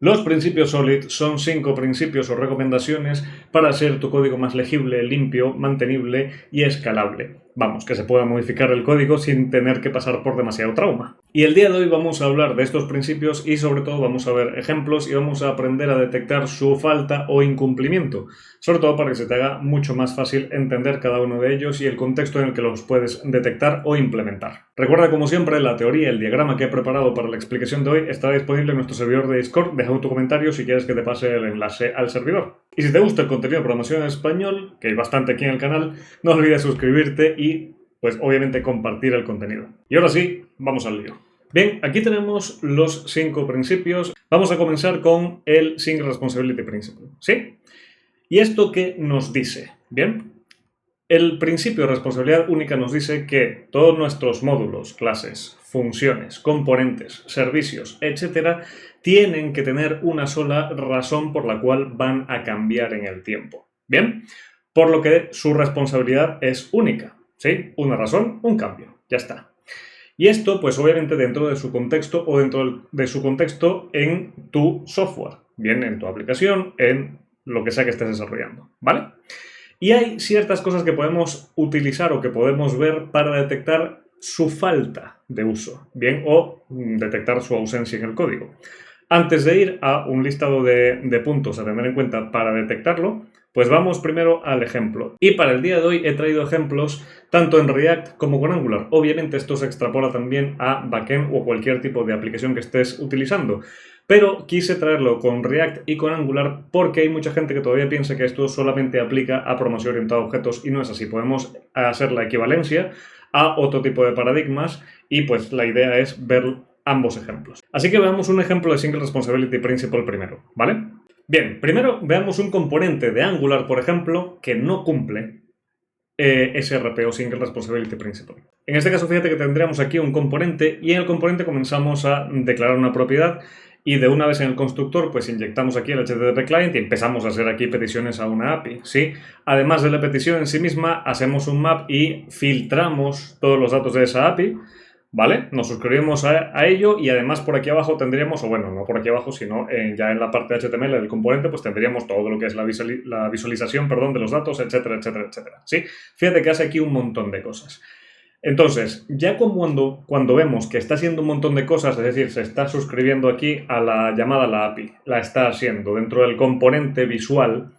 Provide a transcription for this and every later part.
Los principios SOLID son 5 principios o recomendaciones para hacer tu código más legible, limpio, mantenible y escalable. Vamos, que se pueda modificar el código sin tener que pasar por demasiado trauma. Y el día de hoy vamos a hablar de estos principios y sobre todo vamos a ver ejemplos y vamos a aprender a detectar su falta o incumplimiento. Sobre todo para que se te haga mucho más fácil entender cada uno de ellos y el contexto en el que los puedes detectar o implementar. Recuerda, como siempre, la teoría, el diagrama que he preparado para la explicación de hoy estará disponible en nuestro servidor de Discord. Deja tu comentario si quieres que te pase el enlace al servidor. Y si te gusta el contenido de programación en español, que hay bastante aquí en el canal, no olvides suscribirte y, pues, obviamente compartir el contenido. Y ahora sí, vamos al lío. Bien, aquí tenemos los 5 principios. Vamos a comenzar con el Single Responsibility Principle, ¿sí? ¿Y esto qué nos dice? Bien, el principio de responsabilidad única nos dice que todos nuestros módulos, clases, funciones, componentes, servicios, etc., tienen que tener una sola razón por la cual van a cambiar en el tiempo. Bien, por lo que su responsabilidad es única, ¿sí? Una razón, un cambio, ya está. Y esto, pues obviamente dentro de su contexto o dentro de su contexto en tu software, bien, en tu aplicación, en lo que sea que estés desarrollando, ¿vale? Y hay ciertas cosas que podemos utilizar o que podemos ver para detectar su falta de uso, bien, o detectar su ausencia en el código. Antes de ir a un listado de puntos a tener en cuenta para detectarlo, pues vamos primero al ejemplo. Y para el día de hoy he traído ejemplos tanto en React como con Angular. Obviamente esto se extrapola también a backend o cualquier tipo de aplicación que estés utilizando. Pero quise traerlo con React y con Angular porque hay mucha gente que todavía piensa que esto solamente aplica a programación orientada a objetos y no es así. Podemos hacer la equivalencia a otro tipo de paradigmas y pues la idea es ver ambos ejemplos. Así que veamos un ejemplo de Single Responsibility Principle primero, ¿vale? Bien, primero veamos un componente de Angular, por ejemplo, que no cumple SRP o Single Responsibility Principle. En este caso, fíjate que tendríamos aquí un componente y en el componente comenzamos a declarar una propiedad y de una vez en el constructor, pues inyectamos aquí el HTTP client y empezamos a hacer aquí peticiones a una API, ¿sí? Además de la petición en sí misma, hacemos un map y filtramos todos los datos de esa API, ¿vale? Nos suscribimos a ello y además por aquí abajo tendríamos, o bueno, no por aquí abajo, sino ya en la parte de HTML del componente, pues tendríamos todo lo que es la visualización, perdón, de los datos, etcétera, etcétera, etcétera, ¿sí? Fíjate que hace aquí un montón de cosas. Entonces, ya cuando vemos que está haciendo un montón de cosas, es decir, se está suscribiendo aquí a la llamada a la API, la está haciendo dentro del componente visual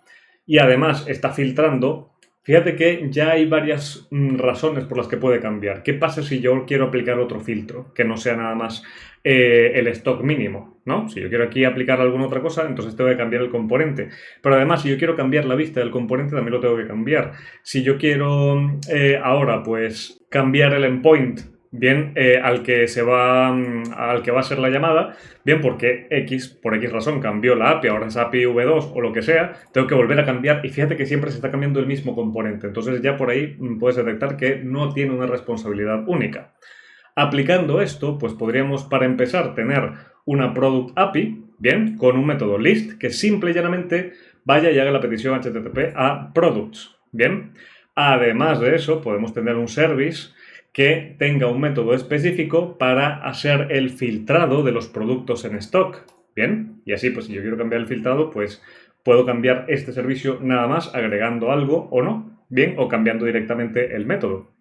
y además está filtrando, fíjate que ya hay varias razones por las que puede cambiar. ¿Qué pasa si yo quiero aplicar otro filtro que no sea nada más el stock mínimo, ¿no? Si yo quiero aquí aplicar alguna otra cosa, entonces tengo que cambiar el componente. Pero además, si yo quiero cambiar la vista del componente, también lo tengo que cambiar. Si yo quiero ahora, pues, cambiar el endpoint, bien, al que va a ser la llamada, bien, porque por X razón cambió la API, ahora es API V2 o lo que sea, tengo que volver a cambiar y fíjate que siempre se está cambiando el mismo componente. Entonces ya por ahí puedes detectar que no tiene una responsabilidad única. Aplicando esto, pues podríamos, para empezar, tener una Product API, bien, con un método list que simple y llanamente vaya y haga la petición HTTP a products, bien. Además de eso, podemos tener un service que tenga un método específico para hacer el filtrado de los productos en stock, bien. Y así, pues si yo quiero cambiar el filtrado, pues puedo cambiar este servicio nada más agregando algo o no, bien, o cambiando directamente el método.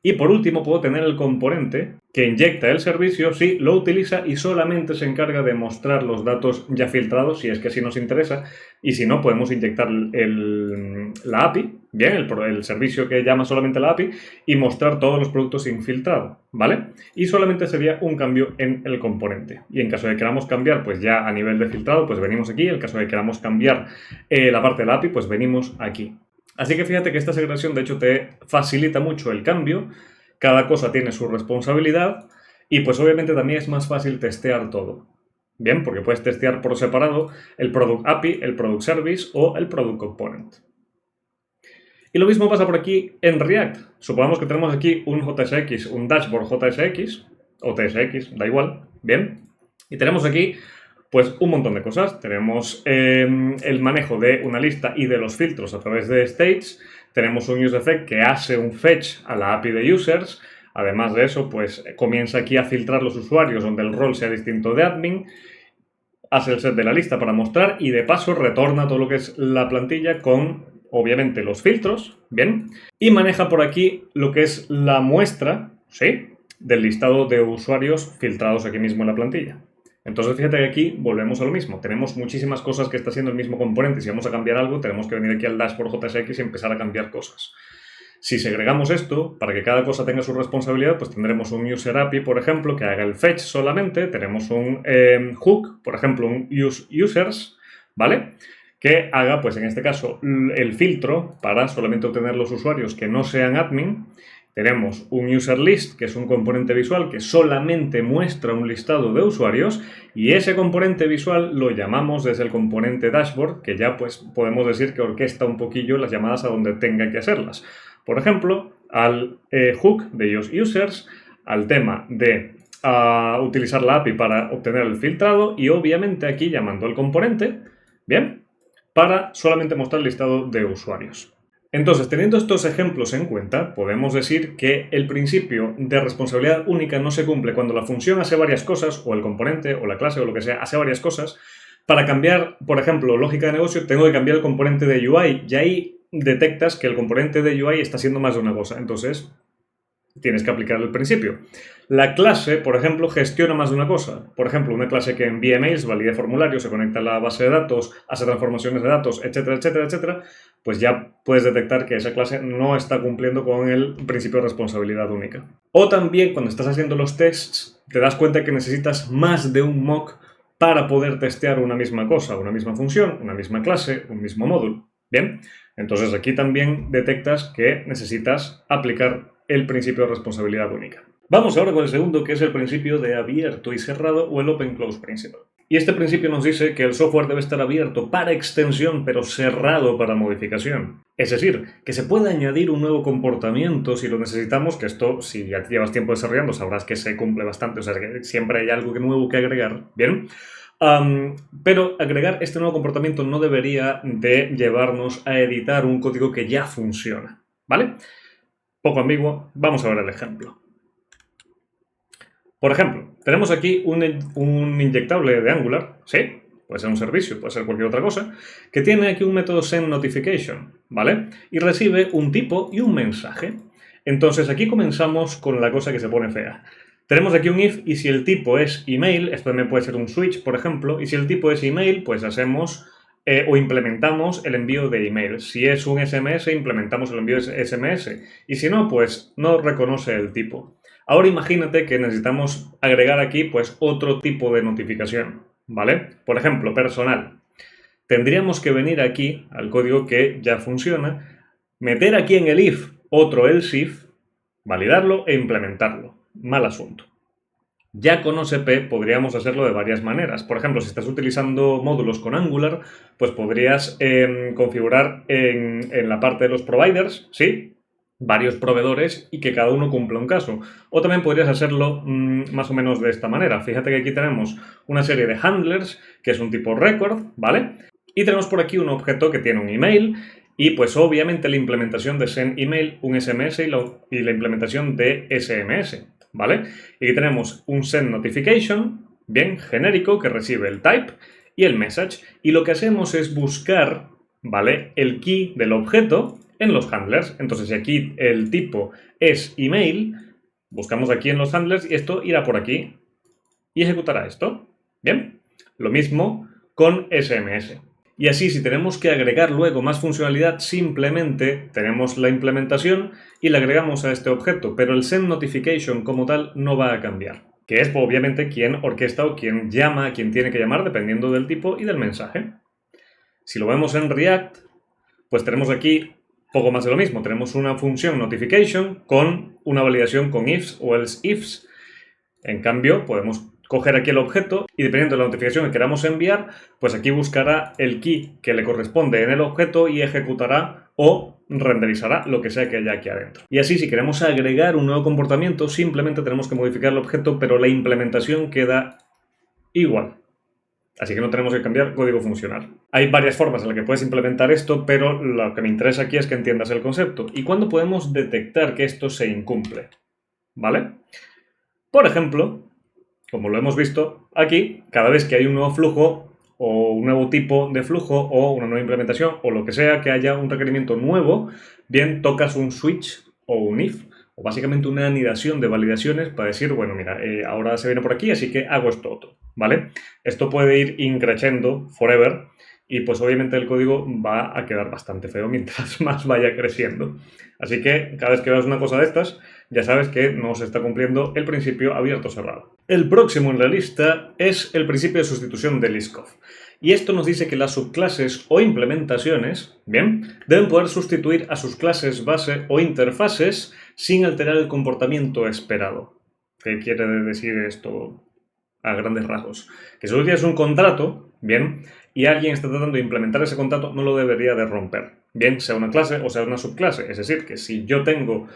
Y por último puedo tener el componente que inyecta el servicio, sí, lo utiliza y solamente se encarga de mostrar los datos ya filtrados, si es que así nos interesa, y si no, podemos inyectar la API, bien, el servicio que llama solamente la API, y mostrar todos los productos sin filtrado, ¿vale? Y solamente sería un cambio en el componente. Y en caso de que queramos cambiar, pues ya a nivel de filtrado, pues venimos aquí, en caso de que queramos cambiar la parte de la API, pues venimos aquí. Así que fíjate que esta segregación de hecho te facilita mucho el cambio, cada cosa tiene su responsabilidad y pues obviamente también es más fácil testear todo. Bien, porque puedes testear por separado el Product API, el Product Service o el Product Component. Y lo mismo pasa por aquí en React. Supongamos que tenemos aquí un JSX, un dashboard JSX o TSX, da igual, bien. Y tenemos aquí pues un montón de cosas. Tenemos el manejo de una lista y de los filtros a través de states. Tenemos un useEffect que hace un fetch a la API de users. Además de eso, pues comienza aquí a filtrar los usuarios donde el rol sea distinto de admin. hace el set de la lista para mostrar y de paso retorna todo lo que es la plantilla con, obviamente, los filtros, ¿bien? Y maneja por aquí lo que es la muestra, ¿sí?, del listado de usuarios filtrados aquí mismo en la plantilla. Entonces fíjate que aquí volvemos a lo mismo. Tenemos muchísimas cosas que está haciendo el mismo componente. Si vamos a cambiar algo, tenemos que venir aquí al dashboard JSX y empezar a cambiar cosas. Si segregamos esto, para que cada cosa tenga su responsabilidad, pues tendremos un user API, por ejemplo, que haga el fetch solamente. Tenemos un hook, por ejemplo, un use users, ¿vale?, que haga, pues en este caso, el filtro para solamente obtener los usuarios que no sean admin. Tenemos un user list, que es un componente visual que solamente muestra un listado de usuarios, y ese componente visual lo llamamos desde el componente dashboard, que ya pues podemos decir que orquesta un poquillo las llamadas a donde tenga que hacerlas. Por ejemplo, al hook de users, al tema de utilizar la API para obtener el filtrado y obviamente aquí llamando al componente, ¿bien?, para solamente mostrar el listado de usuarios. Entonces, teniendo estos ejemplos en cuenta, podemos decir que el principio de responsabilidad única no se cumple cuando la función hace varias cosas, o el componente, o la clase, o lo que sea, hace varias cosas. Para cambiar, por ejemplo, lógica de negocio, tengo que cambiar el componente de UI, y ahí detectas que el componente de UI está haciendo más de una cosa. Entonces, tienes que aplicar el principio. La clase, por ejemplo, gestiona más de una cosa. Por ejemplo, una clase que envía emails, valida formularios, se conecta a la base de datos, hace transformaciones de datos, etcétera, etcétera, etcétera, pues ya puedes detectar que esa clase no está cumpliendo con el principio de responsabilidad única. O también, cuando estás haciendo los tests, te das cuenta que necesitas más de un mock para poder testear una misma cosa, una misma función, una misma clase, un mismo módulo. ¿Bien? Entonces aquí también detectas que necesitas aplicar el principio de responsabilidad única. Vamos ahora con el segundo, que es el principio de abierto y cerrado, o el Open Close Principle. Y este principio nos dice que el software debe estar abierto para extensión, pero cerrado para modificación. Es decir, que se puede añadir un nuevo comportamiento si lo necesitamos, que esto, si ya llevas tiempo desarrollando, sabrás que se cumple bastante, o sea, que siempre hay algo nuevo que agregar, ¿bien? Pero agregar este nuevo comportamiento no debería de llevarnos a editar un código que ya funciona, ¿vale? Poco ambiguo, vamos a ver el ejemplo. Por ejemplo, tenemos aquí un inyectable de Angular, ¿sí? Puede ser un servicio, puede ser cualquier otra cosa, que tiene aquí un método sendNotification, ¿vale? Y recibe un tipo y un mensaje. Entonces aquí comenzamos con la cosa que se pone fea. Tenemos aquí un if y si el tipo es email, esto también puede ser un switch, por ejemplo, y si el tipo es email, pues hacemos o implementamos el envío de email. Si es un SMS, implementamos el envío de SMS. Y si no, pues no reconoce el tipo. Ahora imagínate que necesitamos agregar aquí pues otro tipo de notificación, ¿vale? Por ejemplo, personal. Tendríamos que venir aquí al código que ya funciona, meter aquí en el if otro else if, validarlo e implementarlo. Mal asunto. Ya con OSP podríamos hacerlo de varias maneras. Por ejemplo, si estás utilizando módulos con Angular, pues podrías configurar en la parte de los providers, ¿sí?, varios proveedores y que cada uno cumpla un caso. O también podrías hacerlo más o menos de esta manera. Fíjate que aquí tenemos una serie de handlers, que es un tipo record, ¿vale? Y tenemos por aquí un objeto que tiene un email y pues obviamente la implementación de send email, un SMS y la implementación de SMS, ¿vale? Y aquí tenemos un send notification, bien genérico, que recibe el type y el message. Y lo que hacemos es buscar, ¿vale?, el key del objeto en los handlers. Entonces, si aquí el tipo es email, buscamos aquí en los handlers y esto irá por aquí y ejecutará esto. ¿Bien? Lo mismo con SMS. Y así, si tenemos que agregar luego más funcionalidad, simplemente tenemos la implementación y la agregamos a este objeto, pero el sendNotification como tal no va a cambiar, que es obviamente quien orquesta o quien llama a quien tiene que llamar dependiendo del tipo y del mensaje. Si lo vemos en React, pues tenemos aquí poco más de lo mismo. Tenemos una función notification con una validación con ifs o else ifs. En cambio, podemos coger aquí el objeto y dependiendo de la notificación que queramos enviar, pues aquí buscará el key que le corresponde en el objeto y ejecutará o renderizará lo que sea que haya aquí adentro. Y así, si queremos agregar un nuevo comportamiento, simplemente tenemos que modificar el objeto, pero la implementación queda igual. Así que no tenemos que cambiar código funcional. Hay varias formas en las que puedes implementar esto, pero lo que me interesa aquí es que entiendas el concepto. ¿Y cuándo podemos detectar que esto se incumple? ¿Vale? Por ejemplo, como lo hemos visto aquí, cada vez que hay un nuevo flujo o un nuevo tipo de flujo o una nueva implementación o lo que sea que haya un requerimiento nuevo, bien, tocas un switch o un if, o básicamente una anidación de validaciones para decir, bueno, mira, ahora se viene por aquí, así que hago esto otro, ¿vale? Esto puede ir increciendo forever y pues obviamente el código va a quedar bastante feo mientras más vaya creciendo. Así que cada vez que veas una cosa de estas, ya sabes que no se está cumpliendo el principio abierto-cerrado. El próximo en la lista es el principio de sustitución de Liskov. Y esto nos dice que las subclases o implementaciones, bien, deben poder sustituir a sus clases base o interfaces sin alterar el comportamiento esperado. ¿Qué quiere decir esto a grandes rasgos? Que si tú tienes un contrato, bien, y alguien está tratando de implementar ese contrato, no lo debería de romper. Bien, sea una clase o sea una subclase. Es decir, que si yo tengo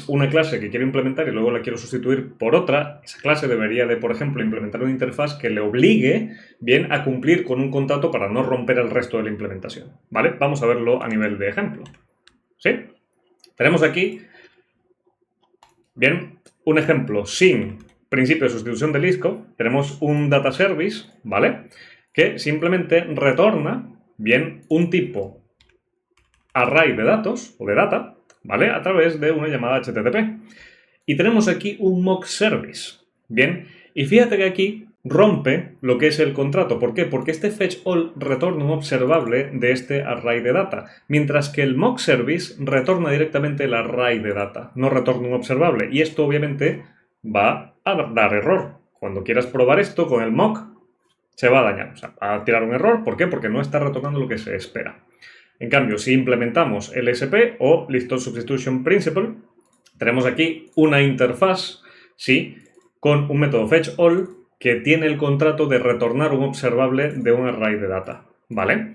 una clase que quiero implementar y luego la quiero sustituir por otra, esa clase debería de, por ejemplo, implementar una interfaz que le obligue, bien, a cumplir con un contrato para no romper el resto de la implementación, ¿vale? Vamos a verlo a nivel de ejemplo, ¿sí? Tenemos aquí, bien, un ejemplo sin principio de sustitución de Liskov. Tenemos un data service, ¿vale? Que simplemente retorna, bien, un tipo array de datos o de data, ¿vale? A través de una llamada HTTP. Y tenemos aquí un mock service, ¿bien? Y fíjate que aquí rompe lo que es el contrato. ¿Por qué? Porque este fetch all retorna un observable de este array de data, mientras que el mock service retorna directamente el array de data, no retorna un observable. Y esto obviamente va a dar error. Cuando quieras probar esto con el mock, se va a dañar, o sea, va a tirar un error. ¿Por qué? Porque no está retornando lo que se espera. En cambio, si implementamos LSP o List Substitution Principle, tenemos aquí una interfaz, sí, con un método fetchAll que tiene el contrato de retornar un observable de un array de data, ¿vale?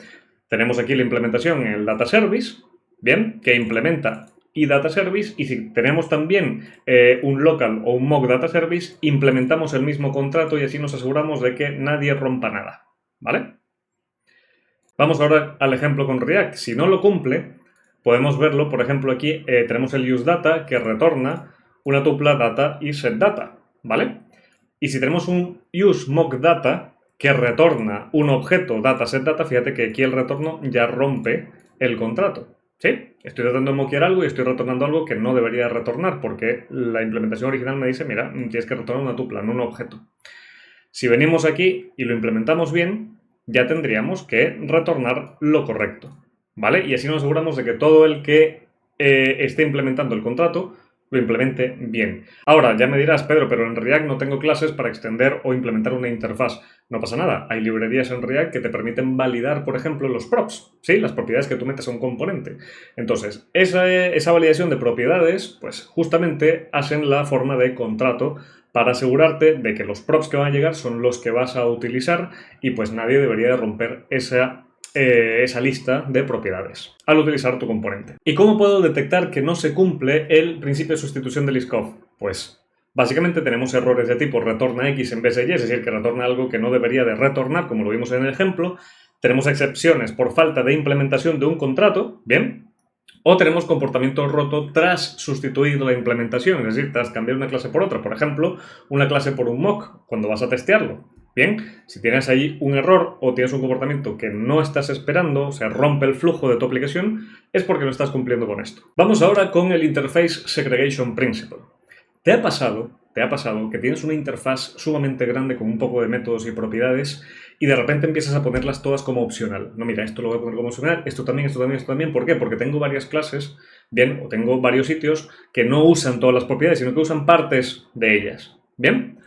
Tenemos aquí la implementación en el data service, bien, que implementa data service, y si tenemos también un local o un mock data service, implementamos el mismo contrato y así nos aseguramos de que nadie rompa nada, ¿vale? Vamos ahora al ejemplo con React. Si no lo cumple, podemos verlo, por ejemplo, aquí tenemos el useData que retorna una tupla data y setData, ¿vale? Y si tenemos un useMockData que retorna un objeto data setData, fíjate que aquí el retorno ya rompe el contrato, ¿sí? Estoy tratando de mockear algo y estoy retornando algo que no debería retornar porque la implementación original me dice, mira, tienes que retornar una tupla, no un objeto. Si venimos aquí y lo implementamos bien, ya tendríamos que retornar lo correcto, ¿vale? Y así nos aseguramos de que todo el que esté implementando el contrato lo implemente bien. Ahora, ya me dirás, Pedro, pero en React no tengo clases para extender o implementar una interfaz. No pasa nada, hay librerías en React que te permiten validar, por ejemplo, los props, ¿sí? Las propiedades que tú metes a un componente. Entonces, esa validación de propiedades, pues justamente hacen la forma de contrato para asegurarte de que los props que van a llegar son los que vas a utilizar y pues nadie debería de romper esa lista de propiedades al utilizar tu componente. ¿Y cómo puedo detectar que no se cumple el principio de sustitución de Liskov? Pues básicamente tenemos errores de tipo retorna X en vez de Y, es decir, que retorna algo que no debería de retornar, como lo vimos en el ejemplo. Tenemos excepciones por falta de implementación de un contrato, ¿bien? O tenemos comportamiento roto tras sustituir la implementación, es decir, tras cambiar una clase por otra. Por ejemplo, una clase por un mock, cuando vas a testearlo. Bien, si tienes ahí un error o tienes un comportamiento que no estás esperando, o sea, rompe el flujo de tu aplicación, es porque no estás cumpliendo con esto. Vamos ahora con el Interface Segregation Principle. ¿Te ha pasado que tienes una interfaz sumamente grande con un poco de métodos y propiedades y de repente empiezas a ponerlas todas como opcional? No, mira, esto lo voy a poner como opcional, esto también, esto también, esto también. ¿Por qué? Porque tengo varias clases, bien, o tengo varios sitios que no usan todas las propiedades, sino que usan partes de ellas. ¿Bien?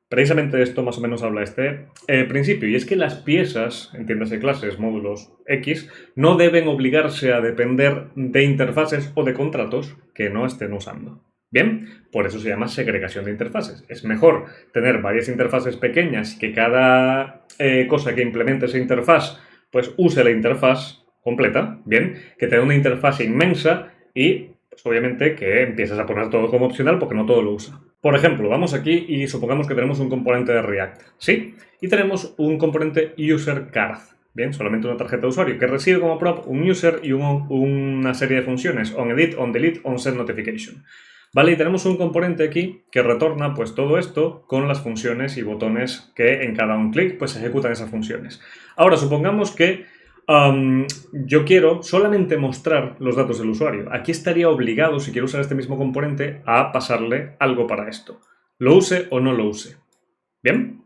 Precisamente de esto más o menos habla este principio, y es que las piezas, entiéndase clases, módulos X, no deben obligarse a depender de interfaces o de contratos que no estén usando. Bien, por eso se llama segregación de interfaces. Es mejor tener varias interfaces pequeñas y que cada cosa que implemente esa interfaz pues use la interfaz completa, bien, que tener una interfaz inmensa y pues, obviamente que empiezas a poner todo como opcional porque no todo lo usa. Por ejemplo, vamos aquí y supongamos que tenemos un componente de React, ¿sí? Y tenemos un componente userCard, bien, solamente una tarjeta de usuario que recibe como prop un user y una serie de funciones onEdit, onDelete, onSendNotification. ¿Vale? Y tenemos un componente aquí que retorna pues todo esto con las funciones y botones que en cada un clic pues ejecutan esas funciones. Ahora, supongamos que yo quiero solamente mostrar los datos del usuario. Aquí estaría obligado, si quiero usar este mismo componente, a pasarle algo para esto. Lo use o no lo use. ¿Bien?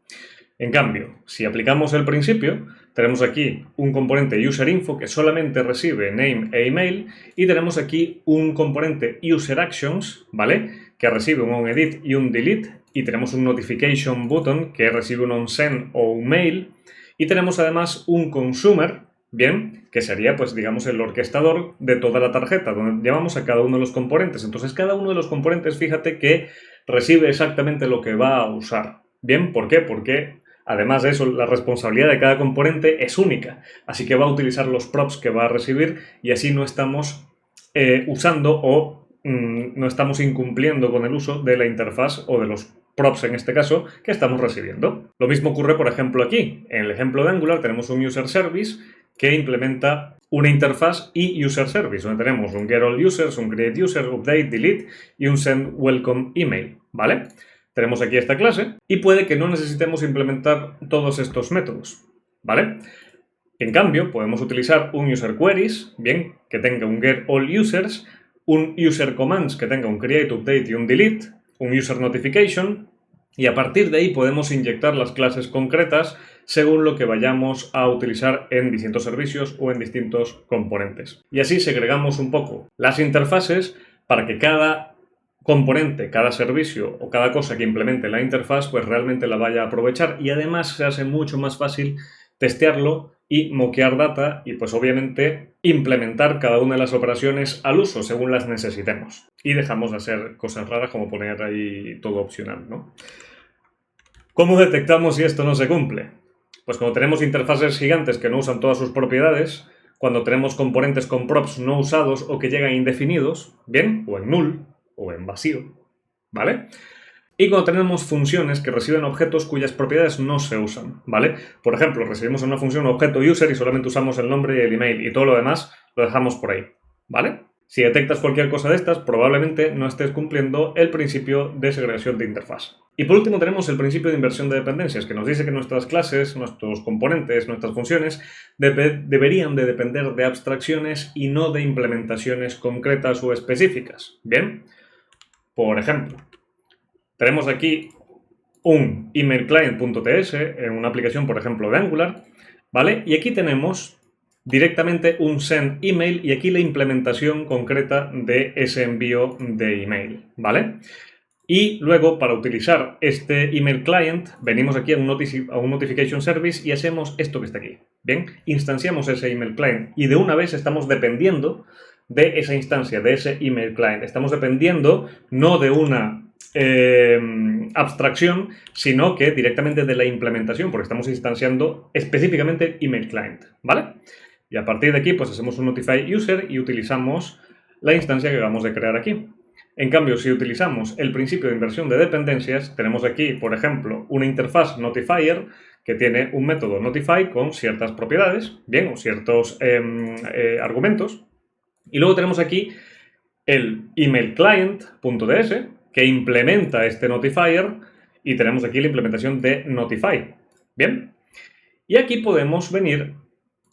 En cambio, si aplicamos el principio, tenemos aquí un componente UserInfo que solamente recibe name e email y tenemos aquí un componente UserActions, ¿vale? Que recibe un onEdit y un delete y tenemos un notification button que recibe un onSend o un mail y tenemos además un consumer, ¿bien? Que sería, pues, digamos, el orquestador de toda la tarjeta, donde llevamos a cada uno de los componentes. Entonces, cada uno de los componentes, fíjate que recibe exactamente lo que va a usar. ¿Bien? ¿Por qué? Porque además de eso, la responsabilidad de cada componente es única, así que va a utilizar los props que va a recibir y así no estamos usando o no estamos incumpliendo con el uso de la interfaz o de los props en este caso que estamos recibiendo. Lo mismo ocurre, por ejemplo, aquí. En el ejemplo de Angular tenemos un user service que implementa una interfaz y user service, donde tenemos un get all users, un create user, update, delete y un send welcome email, ¿vale? Tenemos aquí esta clase y puede que no necesitemos implementar todos estos métodos, ¿vale? En cambio, podemos utilizar un user queries, bien, que tenga un get all users, un user commands que tenga un create, update y un delete, un user notification, y a partir de ahí podemos inyectar las clases concretas según lo que vayamos a utilizar en distintos servicios o en distintos componentes. Y así segregamos un poco las interfaces para que cada componente, cada servicio o cada cosa que implemente la interfaz pues realmente la vaya a aprovechar y además se hace mucho más fácil testearlo y moquear data y pues obviamente implementar cada una de las operaciones al uso según las necesitemos. Y dejamos de hacer cosas raras como poner ahí todo opcional, ¿no? ¿Cómo detectamos si esto no se cumple? Pues cuando tenemos interfaces gigantes que no usan todas sus propiedades, cuando tenemos componentes con props no usados o que llegan indefinidos, bien, o en null, o en vacío, ¿vale? Y cuando tenemos funciones que reciben objetos cuyas propiedades no se usan, ¿vale? Por ejemplo, recibimos una función objeto user y solamente usamos el nombre y el email y todo lo demás lo dejamos por ahí, ¿vale? Si detectas cualquier cosa de estas, probablemente no estés cumpliendo el principio de segregación de interfaz. Y por último tenemos el principio de inversión de dependencias, que nos dice que nuestras clases, nuestros componentes, nuestras funciones deberían de depender de abstracciones y no de implementaciones concretas o específicas. ¿Bien? Por ejemplo, tenemos aquí un emailclient.ts en una aplicación, por ejemplo, de Angular, ¿vale? Y aquí tenemos directamente un send email y aquí la implementación concreta de ese envío de email, ¿vale? Y luego, para utilizar este email client, venimos aquí a un notification service y hacemos esto que está aquí, ¿bien? Instanciamos ese email client y de una vez estamos dependiendo de esa instancia, de ese email client. Estamos dependiendo no de una abstracción, sino que directamente de la implementación, porque estamos instanciando específicamente email client, ¿vale? Y a partir de aquí, pues hacemos un notify user y utilizamos la instancia que acabamos de crear aquí. En cambio, si utilizamos el principio de inversión de dependencias, tenemos aquí, por ejemplo, una interfaz notifier que tiene un método notify con ciertas propiedades, bien, o ciertos argumentos. Y luego tenemos aquí el emailClient.ds que implementa este notifier y tenemos aquí la implementación de notify. Bien. Y aquí podemos venir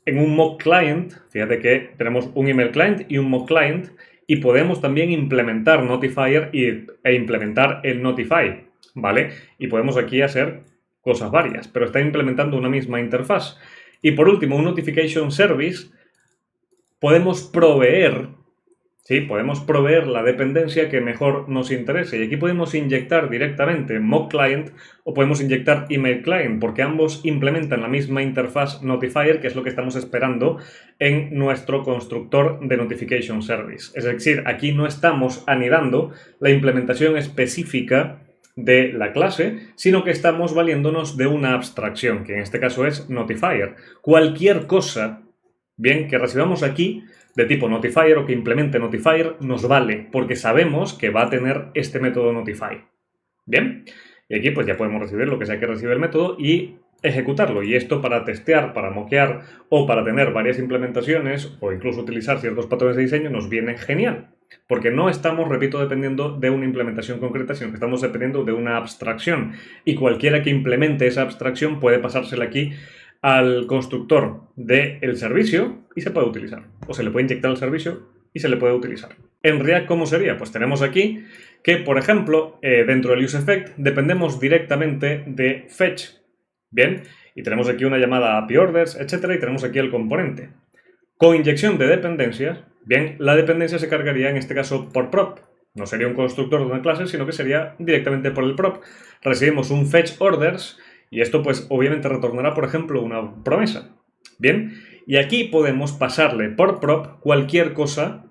en un mock client, fíjate que tenemos un email client y un mock client y podemos también implementar notifier e implementar el notify, ¿vale? Y podemos aquí hacer cosas varias, pero está implementando una misma interfaz. Y por último, un notification service, podemos proveer la dependencia que mejor nos interese. Y aquí podemos inyectar directamente mock client o podemos inyectar email client, porque ambos implementan la misma interfaz notifier, que es lo que estamos esperando en nuestro constructor de notification service. Es decir, aquí no estamos anidando la implementación específica de la clase, sino que estamos valiéndonos de una abstracción, que en este caso es notifier. Cualquier cosa, bien, que recibamos aquí de tipo notifier o que implemente notifier nos vale, porque sabemos que va a tener este método notify. Bien, y aquí pues ya podemos recibir lo que sea que recibe el método y ejecutarlo. Y esto para testear, para moquear o para tener varias implementaciones o incluso utilizar ciertos patrones de diseño nos viene genial. Porque no estamos, repito, dependiendo de una implementación concreta, sino que estamos dependiendo de una abstracción. Y cualquiera que implemente esa abstracción puede pasársela aquí al constructor del servicio y se puede utilizar. O se le puede inyectar al servicio y se le puede utilizar. En React, ¿cómo sería? Pues tenemos aquí que, por ejemplo, dentro del useEffect dependemos directamente de fetch. Bien, y tenemos aquí una llamada API orders, etcétera, y tenemos aquí el componente. Con inyección de dependencias, bien, la dependencia se cargaría en este caso por prop. No sería un constructor de una clase, sino que sería directamente por el prop. Recibimos un fetch orders y esto pues obviamente retornará, por ejemplo, una promesa. Bien, y aquí podemos pasarle por prop cualquier cosa,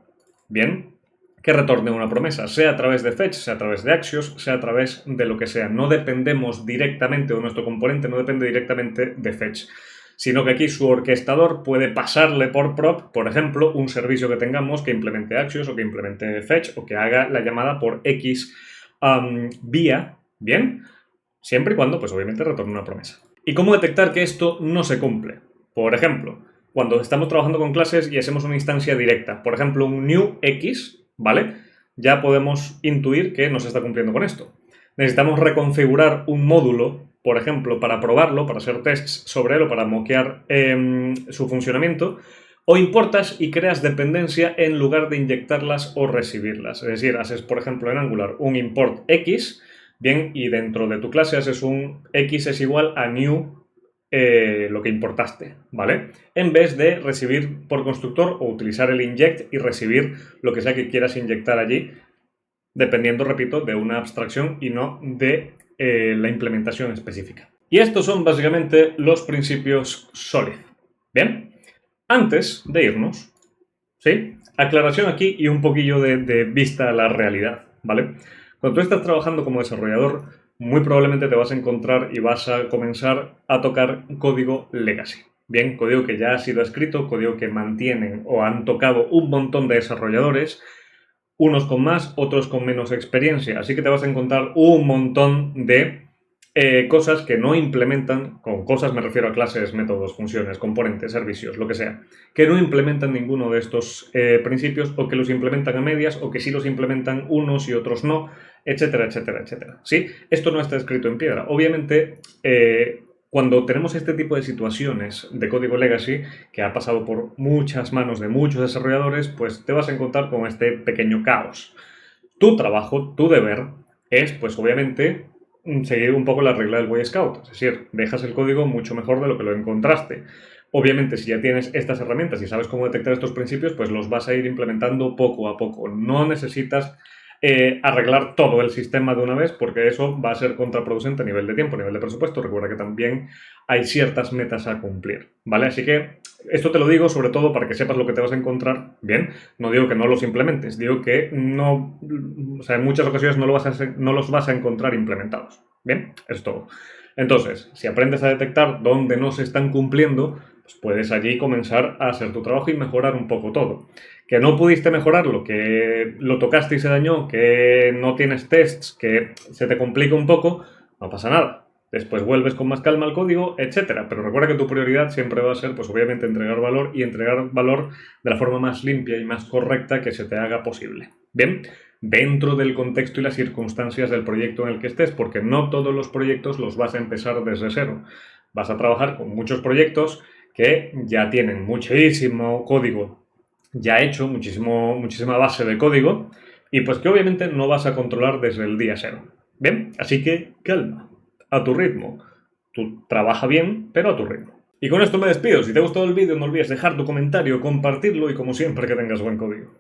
bien, que retorne una promesa, sea a través de fetch, sea a través de Axios, sea a través de lo que sea. No dependemos directamente, o nuestro componente no depende directamente de fetch, sino que aquí su orquestador puede pasarle por prop, por ejemplo, un servicio que tengamos que implemente Axios o que implemente fetch o que haga la llamada por X vía, ¿bien? Siempre y cuando, pues obviamente, retorne una promesa. ¿Y cómo detectar que esto no se cumple? Por ejemplo, cuando estamos trabajando con clases y hacemos una instancia directa, por ejemplo, un new X, ¿vale? Ya podemos intuir que no se está cumpliendo con esto. Necesitamos reconfigurar un módulo, por ejemplo, para probarlo, para hacer tests sobre él o para moquear su funcionamiento, o importas y creas dependencia en lugar de inyectarlas o recibirlas. Es decir, haces, por ejemplo, en Angular un import X, bien, y dentro de tu clase haces un X es igual a new lo que importaste, ¿vale? En vez de recibir por constructor o utilizar el inject y recibir lo que sea que quieras inyectar allí, dependiendo, repito, de una abstracción y no de la implementación específica. Y estos son básicamente los principios Solid. Bien, antes de irnos, ¿sí? Aclaración aquí y un poquillo de vista a la realidad, ¿vale? Cuando tú estás trabajando como desarrollador, muy probablemente te vas a encontrar y vas a comenzar a tocar código legacy. Bien, código que ya ha sido escrito, código que mantienen o han tocado un montón de desarrolladores, unos con más, otros con menos experiencia. Así que te vas a encontrar un montón de cosas que no implementan, con cosas me refiero a clases, métodos, funciones, componentes, servicios, lo que sea, que no implementan ninguno de estos principios o que los implementan a medias o que sí los implementan unos y otros no, etcétera, etcétera, etcétera. ¿Sí? Esto no está escrito en piedra. Obviamente, cuando tenemos este tipo de situaciones de código legacy que ha pasado por muchas manos de muchos desarrolladores, pues te vas a encontrar con este pequeño caos. Tu trabajo, tu deber, es, pues obviamente, seguir un poco la regla del Boy Scout, es decir, dejas el código mucho mejor de lo que lo encontraste. Obviamente, si ya tienes estas herramientas y sabes cómo detectar estos principios, pues los vas a ir implementando poco a poco. No necesitas arreglar todo el sistema de una vez, porque eso va a ser contraproducente a nivel de tiempo, a nivel de presupuesto. Recuerda que también hay ciertas metas a cumplir, ¿vale? Así que esto te lo digo sobre todo para que sepas lo que te vas a encontrar, ¿bien? No digo que no los implementes, digo que no, o sea, en muchas ocasiones no los vas a encontrar implementados, ¿bien? Es todo. Entonces, si aprendes a detectar dónde no se están cumpliendo, pues puedes allí comenzar a hacer tu trabajo y mejorar un poco todo. Que no pudiste mejorarlo, que lo tocaste y se dañó, que no tienes tests, que se te complica un poco, no pasa nada. Después vuelves con más calma al código, etcétera. Pero recuerda que tu prioridad siempre va a ser, pues obviamente, entregar valor y entregar valor de la forma más limpia y más correcta que se te haga posible. Bien, dentro del contexto y las circunstancias del proyecto en el que estés, porque no todos los proyectos los vas a empezar desde cero. Vas a trabajar con muchos proyectos que ya tienen muchísimo código ya hecho, muchísima base de código, y pues que obviamente no vas a controlar desde el día cero. Bien, así que calma, a tu ritmo. Tú trabaja bien, pero a tu ritmo. Y con esto me despido. Si te ha gustado el vídeo, no olvides dejar tu comentario, compartirlo y como siempre que tengas buen código.